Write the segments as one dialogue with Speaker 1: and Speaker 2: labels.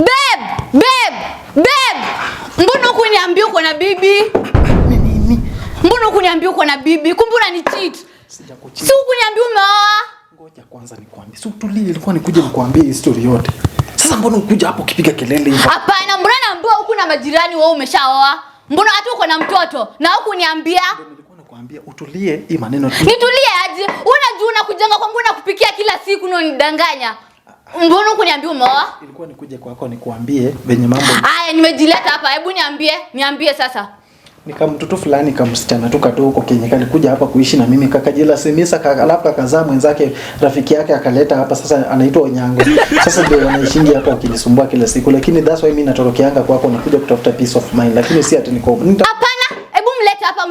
Speaker 1: Babe. Mbona hukuniambia uko na bibi?
Speaker 2: Nini?
Speaker 1: Mbona hukuniambia uko na bibi? Kumbe unanicheat.
Speaker 2: Sijakucheat.
Speaker 1: Si hukuniambia umeoa?
Speaker 2: Ngoja kwanza nikwambie. Si utulie, ilikuwa nikuje nikwambie history yote. Sasa mbona ukuja hapo ukipiga kelele hivyo?
Speaker 1: Hapana, mbona naambiwa huku na majirani wewe umeshaoa? Mbona hata uko na mtoto? Na hukuniambia?
Speaker 2: Nilikuwa nakwambia utulie, hii maneno tu.
Speaker 1: Nitulie aje? Unajua unakujenga kwangu na kupikia kila siku na unidanganya. Mbona hukuniambia umeoa?
Speaker 2: Ilikuwa nikuje kwako nikwambie venye mambo.
Speaker 1: Haya, nimejileta hapa. Hebu niambie sasa.
Speaker 2: Nika mtoto fulani kama msichana tu kadogo Kenya kalikuja hapa kuishi na mimi kakajila semesa alafu kakazaa mwenzake rafiki yake akaleta hapa, sasa anaitwa Onyango. Sasa ndio anaishingi hapa ukinisumbua kila siku, lakini that's why mimi natorokeanga kwako nakuja kutafuta peace of mind, lakini si ati niko.
Speaker 1: Hapana, hebu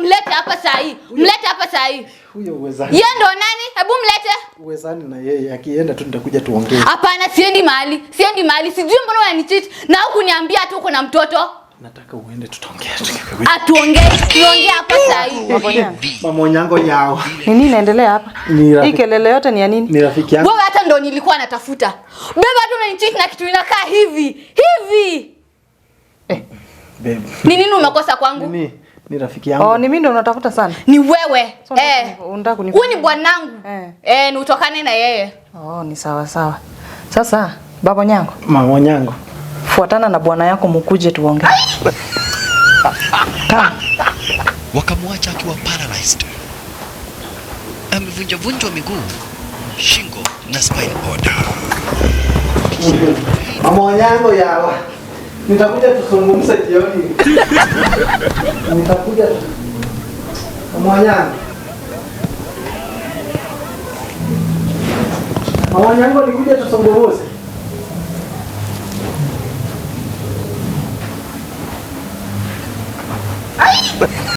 Speaker 1: mlete hapa saa hii. Mlete hapa saa hii.
Speaker 2: Huyo uwezani.
Speaker 1: Yeye ndo nani? Hebu mlete.
Speaker 2: Uwezani na yeye akienda tu nitakuja tuongee.
Speaker 1: Hapana, siendi mahali. Sijui mbona unanicheat na hukuniambia tu uko na mtoto.
Speaker 2: Nataka uende tutaongea.
Speaker 1: Tuongee hapa saa hii.
Speaker 2: Mama Onyango yao.
Speaker 3: Ni nini inaendelea hapa? Hii kelele yote ni ya nini?
Speaker 2: Ni rafiki yangu.
Speaker 1: Wewe hata ndo nilikuwa natafuta. Beba tu unanicheat na kitu inakaa hivi.
Speaker 2: Babe.
Speaker 1: Ni nini umekosa kwangu?
Speaker 2: Ni rafiki yangu.
Speaker 3: Oh, ni mimi ndo unatafuta sana.
Speaker 1: Ni wewe.
Speaker 3: Unataka kuni.
Speaker 1: Huyu ni bwanangu. Ni utokane na yeye.
Speaker 3: Oh, ni sawa. Sasa, Baba Onyango.
Speaker 2: Mama Onyango.
Speaker 3: Fuatana na bwana yako mkuje tuongee.
Speaker 4: Wakamwacha akiwa paralyzed. Amevunjwa miguu, shingo na spine cord.
Speaker 2: Mama Onyango yawa. Nitakuja tuzungumze jioni. Nitakuja. Mama Onyango. Mama Onyango nikuja tuzungumze.